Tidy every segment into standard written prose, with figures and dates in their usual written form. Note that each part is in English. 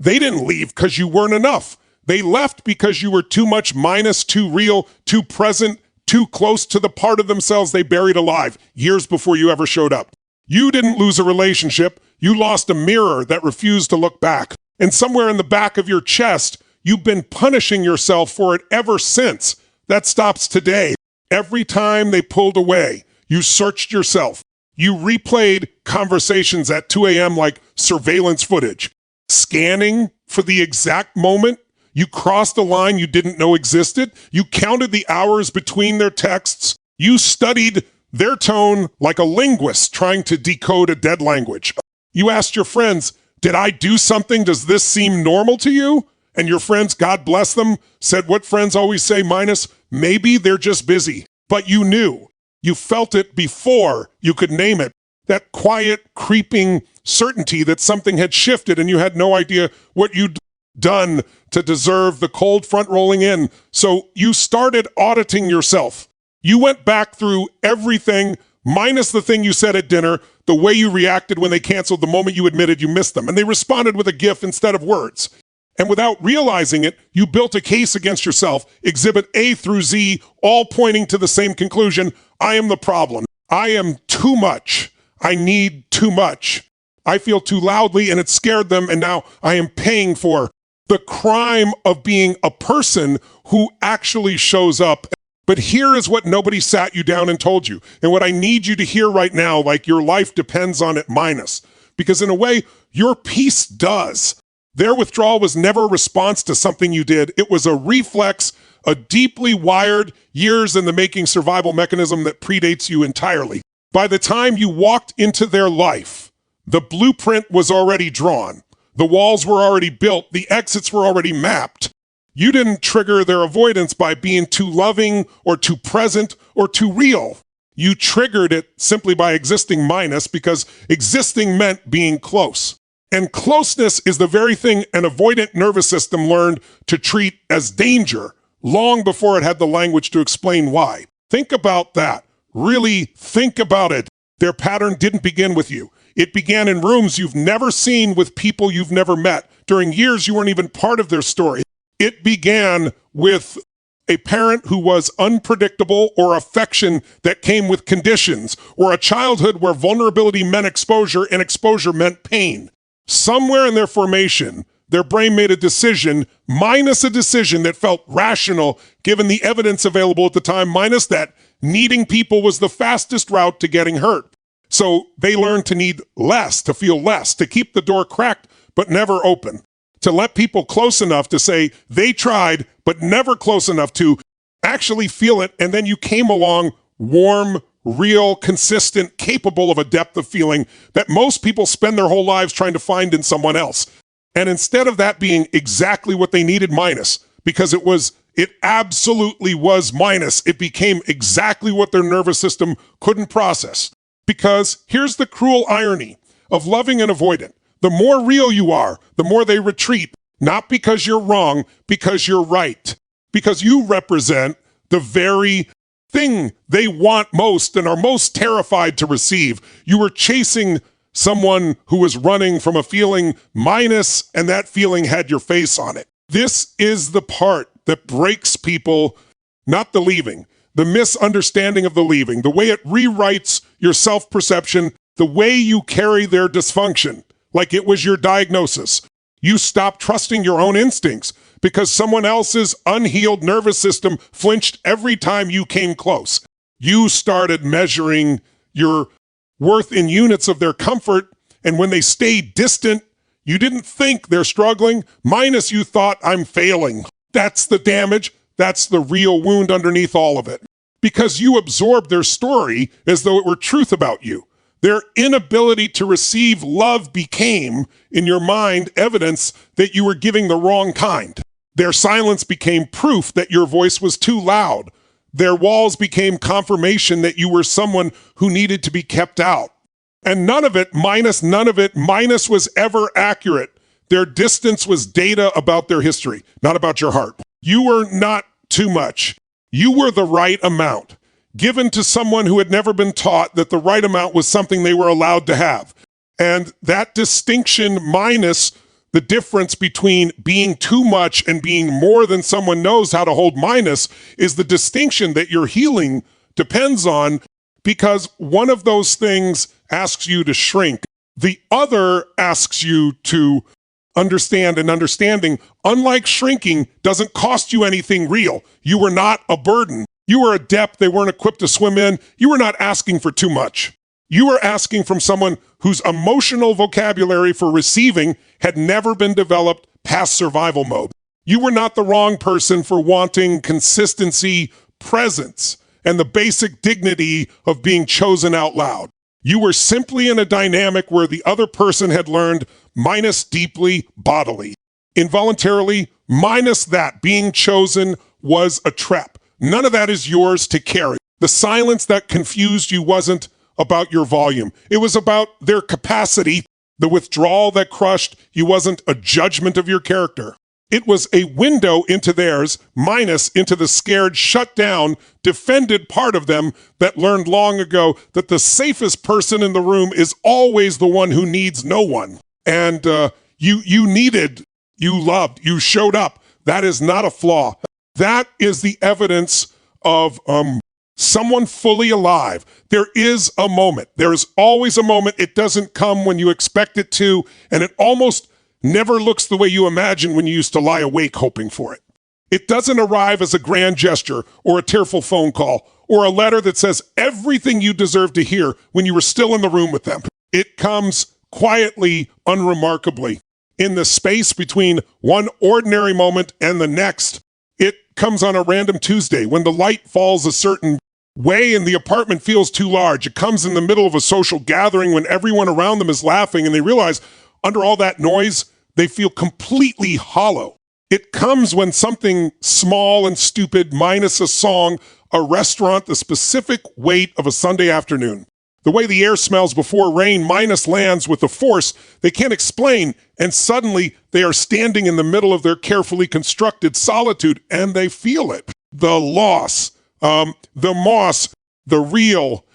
They didn't leave because you weren't enough. They left because you were too much minus, too real, too present, too close to the part of themselves they buried alive years before you ever showed up. You didn't lose a relationship. You lost a mirror that refused to look back. And somewhere in the back of your chest, you've been punishing yourself for it ever since. That stops today. Every time they pulled away, you searched yourself. You replayed conversations at 2 a.m. like surveillance footage, scanning for the exact moment. You crossed a line you didn't know existed. You counted the hours between their texts. You studied their tone like a linguist trying to decode a dead language. You asked your friends, did I do something? Does this seem normal to you? And your friends, God bless them, said what friends always say minus, maybe they're just busy. But you knew. You felt it before you could name it. That quiet, creeping certainty that something had shifted and you had no idea what you'd done to deserve the cold front rolling in. So you started auditing yourself. You went back through everything minus the thing you said at dinner, the way you reacted when they canceled the moment you admitted you missed them. And they responded with a GIF instead of words. And without realizing it, you built a case against yourself, exhibit A through Z, all pointing to the same conclusion. I am the problem. I am too much. I need too much. I feel too loudly and it scared them, and now I am paying for the crime of being a person who actually shows up. But here is what nobody sat you down and told you. And what I need you to hear right now, like your life depends on it minus. Because in a way, your peace does. Their withdrawal was never a response to something you did. It was a reflex, a deeply wired, years in the making survival mechanism that predates you entirely. By the time you walked into their life, the blueprint was already drawn. The walls were already built. The exits were already mapped. You didn't trigger their avoidance by being too loving or too present or too real. You triggered it simply by existing minus because existing meant being close. And closeness is the very thing an avoidant nervous system learned to treat as danger long before it had the language to explain why. Think about that. Really think about it. Their pattern didn't begin with you. It began in rooms you've never seen with people you've never met. During years you weren't even part of their story. It began with a parent who was unpredictable, or affection that came with conditions, or a childhood where vulnerability meant exposure and exposure meant pain. Somewhere in their formation, their brain made a decision, minus a decision that felt rational given the evidence available at the time, minus that needing people was the fastest route to getting hurt. So they learned to need less, to feel less, to keep the door cracked but never open, to let people close enough to say they tried but never close enough to actually feel it. And then you came along warm, real, consistent, capable of a depth of feeling that most people spend their whole lives trying to find in someone else. And instead of that being exactly what they needed minus, because it absolutely was minus, it became exactly what their nervous system couldn't process. Because here's the cruel irony of loving an avoidant. The more real you are, the more they retreat, not because you're wrong, because you're right. Because you represent the very thing they want most and are most terrified to receive. You were chasing someone who was running from a feeling minus, and that feeling had your face on it. This is the part that breaks people, not the leaving, the misunderstanding of the leaving, the way it rewrites your self-perception, the way you carry their dysfunction, like it was your diagnosis. You stop trusting your own instincts because someone else's unhealed nervous system flinched every time you came close. You started measuring your worth in units of their comfort, and when they stayed distant, you didn't think they're struggling, minus you thought, I'm failing. That's the damage. That's the real wound underneath all of it. Because you absorbed their story as though it were truth about you. Their inability to receive love became, in your mind, evidence that you were giving the wrong kind. Their silence became proof that your voice was too loud. Their walls became confirmation that you were someone who needed to be kept out. And none of it minus was ever accurate. Their distance was data about their history, not about your heart. You were not too much. You were the right amount, given to someone who had never been taught that the right amount was something they were allowed to have. And that distinction minus the difference between being too much and being more than someone knows how to hold minus is the distinction that your healing depends on, because one of those things asks you to shrink. The other asks you to understand, and understanding, unlike shrinking, doesn't cost you anything real. You were not a burden. You were a depth they weren't equipped to swim in. You were not asking for too much. You were asking from someone whose emotional vocabulary for receiving had never been developed past survival mode. You were not the wrong person for wanting consistency, presence, and the basic dignity of being chosen out loud. You were simply in a dynamic where the other person had learned minus deeply bodily. Involuntarily, minus that being chosen was a trap. None of that is yours to carry. The silence that confused you wasn't about your volume. It was about their capacity. The withdrawal that crushed you wasn't a judgment of your character. It was a window into theirs, minus into the scared, shut down, defended part of them that learned long ago that the safest person in the room is always the one who needs no one. And you needed, you loved, you showed up. That is not a flaw. That is the evidence of someone fully alive. There is a moment. There is always a moment. It doesn't come when you expect it to, and it almost never looks the way you imagine when you used to lie awake hoping for it. It doesn't arrive as a grand gesture or a tearful phone call or a letter that says everything you deserve to hear when you were still in the room with them. It comes quietly, unremarkably. In the space between one ordinary moment and the next, it comes on a random Tuesday when the light falls a certain way and the apartment feels too large. It comes in the middle of a social gathering when everyone around them is laughing and they realize under all that noise, they feel completely hollow. It comes when something small and stupid, minus a song, a restaurant, the specific weight of a Sunday afternoon. The way the air smells before rain, minus lands with a force they can't explain, and suddenly they are standing in the middle of their carefully constructed solitude, and they feel it. The loss, the moss, the real,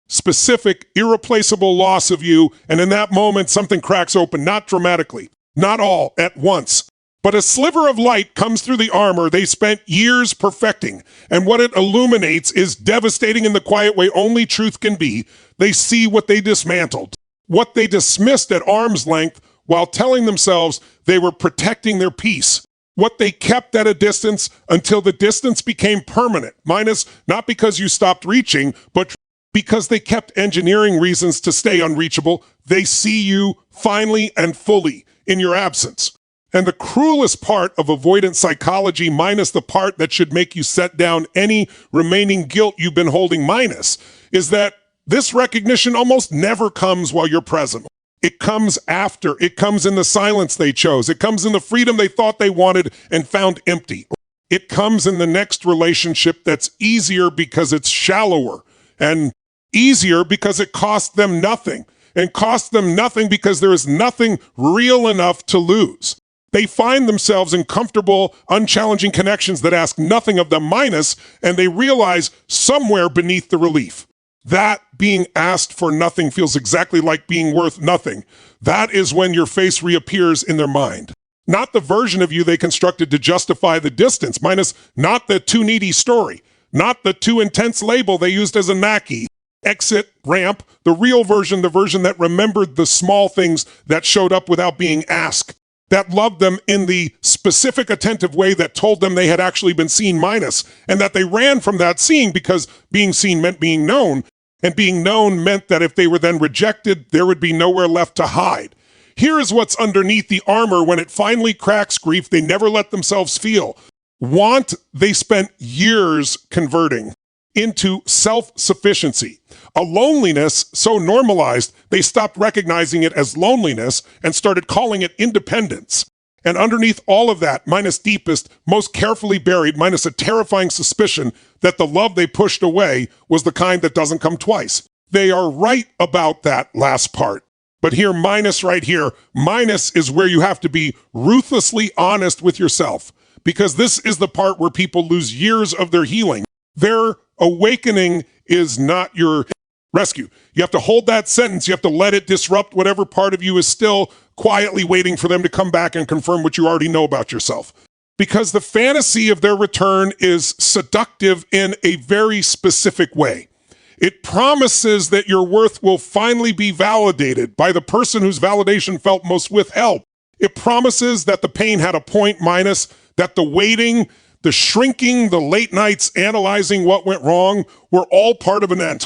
specific, irreplaceable loss of you, and in that moment something cracks open, not dramatically, not all at once, but a sliver of light comes through the armor they spent years perfecting, and what it illuminates is devastating in the quiet way only truth can be. They see what they dismantled, what they dismissed at arm's length while telling themselves they were protecting their peace, what they kept at a distance until the distance became permanent, minus not because you stopped reaching, but because they kept engineering reasons to stay unreachable. They see you finally and fully in your absence. And the cruelest part of avoidant psychology, minus the part that should make you set down any remaining guilt you've been holding minus, is that this recognition almost never comes while you're present. It comes after. It comes in the silence they chose. It comes in the freedom they thought they wanted and found empty. It comes in the next relationship that's easier because it's shallower, and easier because it cost them nothing, and cost them nothing because there is nothing real enough to lose. They find themselves in comfortable, unchallenging connections that ask nothing of them minus, and they realize somewhere beneath the relief, that being asked for nothing feels exactly like being worth nothing. That is when your face reappears in their mind. Not the version of you they constructed to justify the distance, minus not the too needy story, not the too intense label they used as a Naki. Exit ramp, the real version, the version that remembered the small things that showed up without being asked, that loved them in the specific attentive way that told them they had actually been seen minus, and that they ran from that seeing because being seen meant being known, and being known meant that if they were then rejected, there would be nowhere left to hide. Here is what's underneath the armor when it finally cracks grief they never let themselves feel. Want they spent years converting into self-sufficiency. A loneliness so normalized, they stopped recognizing it as loneliness and started calling it independence. And underneath all of that, minus deepest, most carefully buried, minus a terrifying suspicion that the love they pushed away was the kind that doesn't come twice. They are right about that last part. But here, minus right here, minus is where you have to be ruthlessly honest with yourself, because this is the part where people lose years of their healing. Their awakening is not your rescue. You have to hold that sentence. You have to let it disrupt whatever part of you is still quietly waiting for them to come back and confirm what you already know about yourself. Because the fantasy of their return is seductive in a very specific way. It promises that your worth will finally be validated by the person whose validation felt most withheld. It promises that the pain had a point, minus that the waiting, the shrinking, the late nights analyzing what went wrong were all part of an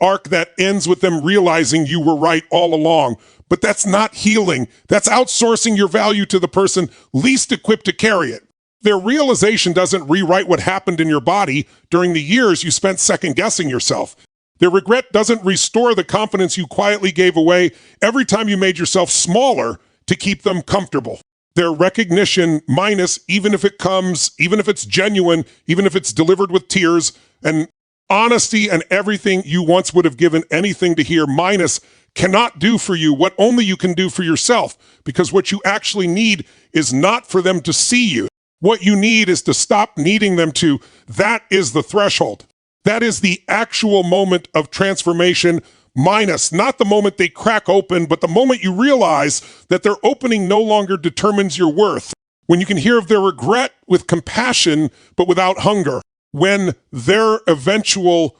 arc that ends with them realizing you were right all along. But that's not healing. That's outsourcing your value to the person least equipped to carry it. Their realization doesn't rewrite what happened in your body during the years you spent second-guessing yourself. Their regret doesn't restore the confidence you quietly gave away every time you made yourself smaller to keep them comfortable. Their recognition, minus, even if it's genuine, even if it's delivered with tears and honesty and everything you once would have given anything to hear, minus, cannot do for you what only you can do for yourself, because what you actually need is not for them to see you. What you need is to stop needing them to. That is the threshold. That is the actual moment of transformation, minus, not the moment they crack open, but the moment you realize that their opening no longer determines your worth. When you can hear of their regret with compassion, but without hunger. When their eventual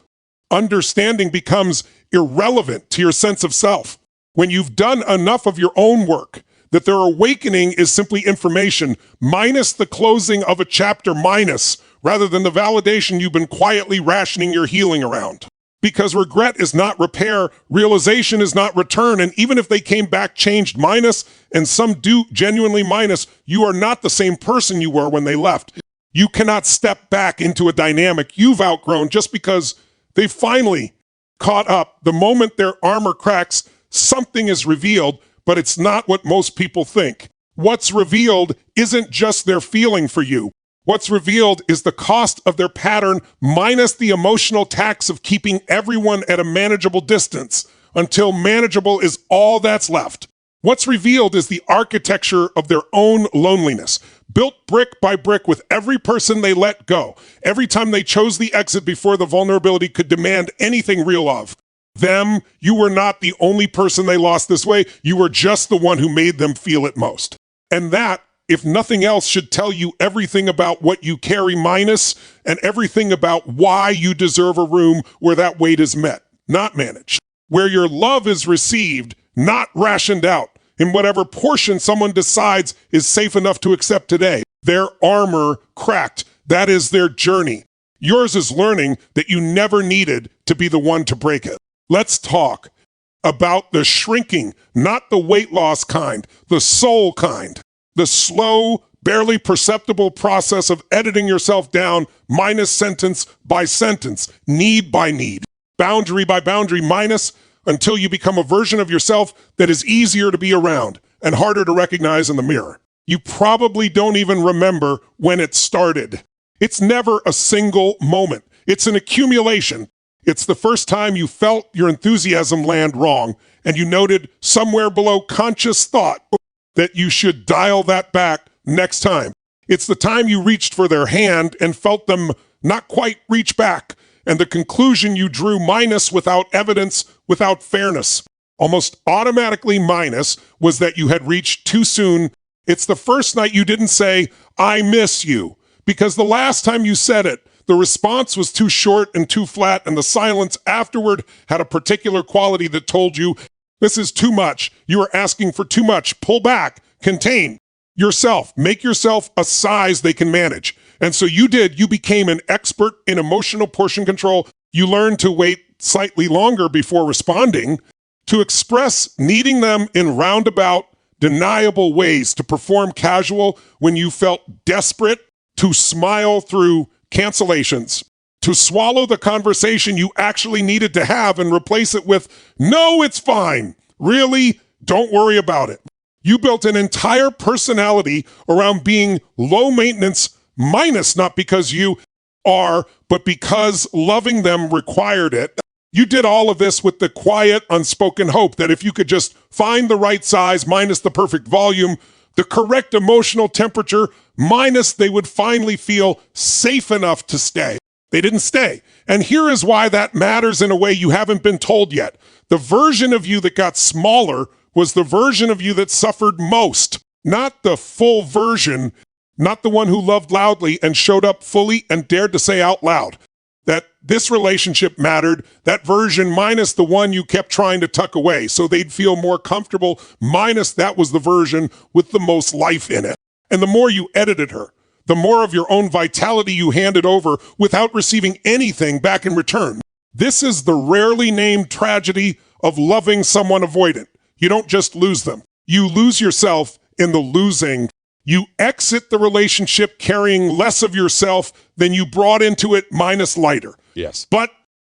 understanding becomes irrelevant to your sense of self. When you've done enough of your own work that their awakening is simply information, minus the closing of a chapter, minus, rather than the validation you've been quietly rationing your healing around. Because regret is not repair, realization is not return, and even if they came back changed, minus, and some do genuinely, minus, you are not the same person you were when they left. You cannot step back into a dynamic you've outgrown just because they finally caught up. The moment their armor cracks, something is revealed, but it's not what most people think. What's revealed isn't just their feeling for you. What's revealed is the cost of their pattern minus the emotional tax of keeping everyone at a manageable distance until manageable is all that's left. What's revealed is the architecture of their own loneliness, built brick by brick with every person they let go, every time they chose the exit before the vulnerability could demand anything real of them. You were not the only person they lost this way. You were just the one who made them feel it most. And that, if nothing else, should tell you everything about what you carry, minus, and everything about why you deserve a room where that weight is met, not managed. Where your love is received, not rationed out, in whatever portion someone decides is safe enough to accept today. Their armor cracked. That is their journey. Yours is learning that you never needed to be the one to break it. Let's talk about the shrinking, not the weight loss kind, the soul kind. The slow, barely perceptible process of editing yourself down, minus sentence by sentence, need by need, boundary by boundary, minus, until you become a version of yourself that is easier to be around and harder to recognize in the mirror. You probably don't even remember when it started. It's never a single moment. It's an accumulation. It's the first time you felt your enthusiasm land wrong, and you noted somewhere below conscious thought that you should dial that back next time. It's the time you reached for their hand and felt them not quite reach back, and the conclusion you drew, minus, without evidence, without fairness, almost automatically minus, was that you had reached too soon. It's the first night you didn't say, "I miss you," because the last time you said it, the response was too short and too flat, and the silence afterward had a particular quality that told you, this is too much. You are asking for too much. Pull back. Contain yourself. Make yourself a size they can manage. And so you did. You became an expert in emotional portion control. You learned to wait slightly longer before responding, to express needing them in roundabout, deniable ways, to perform casual when you felt desperate, to smile through cancellations, to swallow the conversation you actually needed to have and replace it with, "No, it's fine. Really, don't worry about it." You built an entire personality around being low maintenance, minus, not because you are, but because loving them required it. You did all of this with the quiet, unspoken hope that if you could just find the right size, minus the perfect volume, the correct emotional temperature, minus, they would finally feel safe enough to stay. They didn't stay. And here is why that matters in a way you haven't been told yet. The version of you that got smaller was the version of you that suffered most, not the full version, not the one who loved loudly and showed up fully and dared to say out loud that this relationship mattered, that version minus the one you kept trying to tuck away so they'd feel more comfortable, minus that was the version with the most life in it. And the more you edited her, the more of your own vitality you handed over without receiving anything back in return. This is the rarely named tragedy of loving someone avoidant. You don't just lose them. You lose yourself in the losing. You exit the relationship carrying less of yourself than you brought into it, minus lighter. Yes. But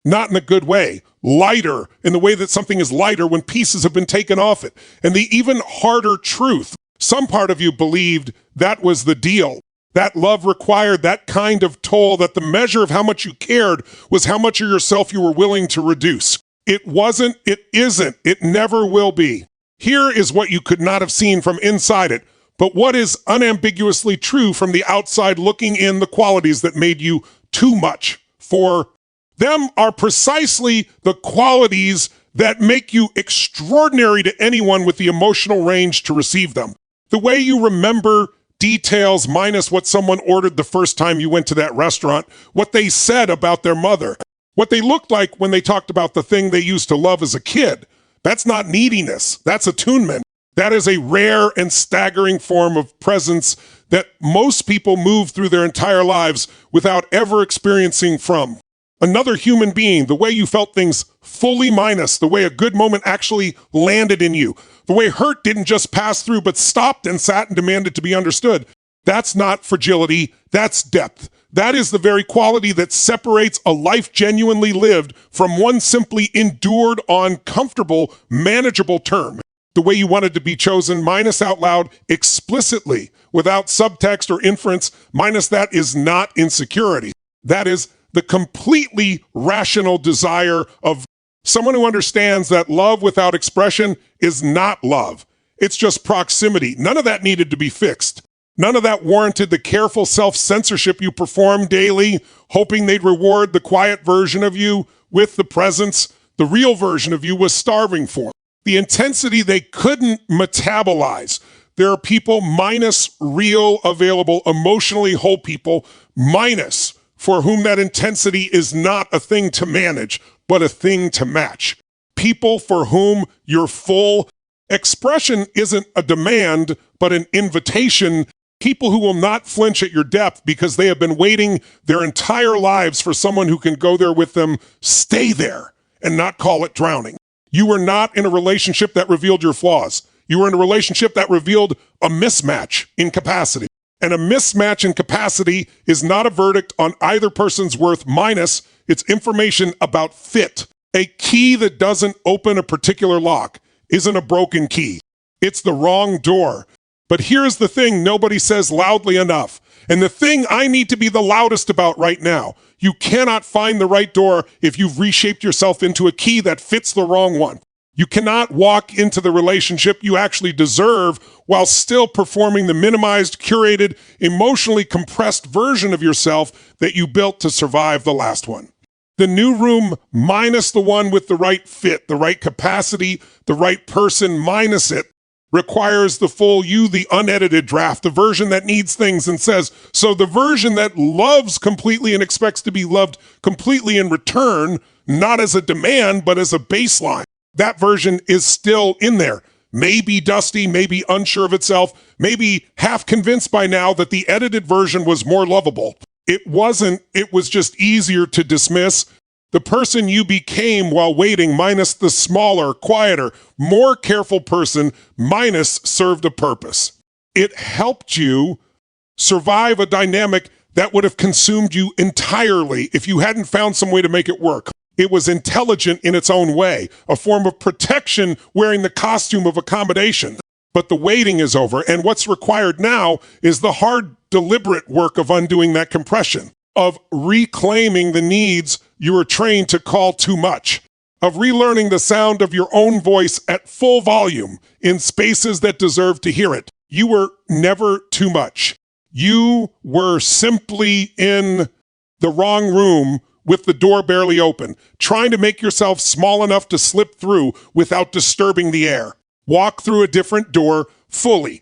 not in a good way. Lighter in the way that something is lighter when pieces have been taken off it. And the even harder truth, some part of you believed that was the deal. That love required that kind of toll, that the measure of how much you cared was how much of yourself you were willing to reduce. It wasn't, it isn't, it never will be. Here is what you could not have seen from inside it, but what is unambiguously true from the outside looking in, the qualities that made you too much for them are precisely the qualities that make you extraordinary to anyone with the emotional range to receive them. The way you remember details minus what someone ordered the first time you went to that restaurant, what they said about their mother, what they looked like when they talked about the thing they used to love as a kid. That's not neediness. That's attunement. That is a rare and staggering form of presence that most people move through their entire lives without ever experiencing from another human being. The way you felt things fully minus, the way a good moment actually landed in you, the way hurt didn't just pass through but stopped and sat and demanded to be understood. That's not fragility. That's depth. That is the very quality that separates a life genuinely lived from one simply endured on comfortable, manageable term. The way you wanted to be chosen, minus out loud, explicitly, without subtext or inference, minus that is not insecurity. That is the completely rational desire of someone who understands that love without expression is not love. It's just proximity. None of that needed to be fixed. None of that warranted the careful self-censorship you performed daily, hoping they'd reward the quiet version of you with the presence the real version of you was starving for. The intensity they couldn't metabolize. There are people minus real, available, emotionally whole people, minus for whom that intensity is not a thing to manage, but a thing to match. People for whom your full expression isn't a demand, but an invitation. People who will not flinch at your depth because they have been waiting their entire lives for someone who can go there with them, stay there, and not call it drowning. You were not in a relationship that revealed your flaws. You were in a relationship that revealed a mismatch in capacity. And a mismatch in capacity is not a verdict on either person's worth, minus it's information about fit. A key that doesn't open a particular lock isn't a broken key. It's the wrong door. But here's the thing nobody says loudly enough. And the thing I need to be the loudest about right now, you cannot find the right door if you've reshaped yourself into a key that fits the wrong one. You cannot walk into the relationship you actually deserve while still performing the minimized, curated, emotionally compressed version of yourself that you built to survive the last one. The new room minus the one with the right fit, the right capacity, the right person minus it, requires the full you, the unedited draft, the version that needs things and says, so the version that loves completely and expects to be loved completely in return, not as a demand, but as a baseline. That version is still in there. Maybe dusty, maybe unsure of itself, maybe half convinced by now that the edited version was more lovable. It wasn't, it was just easier to dismiss. The person you became while waiting minus the smaller, quieter, more careful person minus served a purpose. It helped you survive a dynamic that would have consumed you entirely if you hadn't found some way to make it work. It was intelligent in its own way, a form of protection wearing the costume of accommodation. But the waiting is over, and what's required now is the hard, deliberate work of undoing that compression, of reclaiming the needs you were trained to call too much, of relearning the sound of your own voice at full volume in spaces that deserve to hear it. You were never too much. You were simply in the wrong room with the door barely open, trying to make yourself small enough to slip through without disturbing the air. Walk through a different door fully.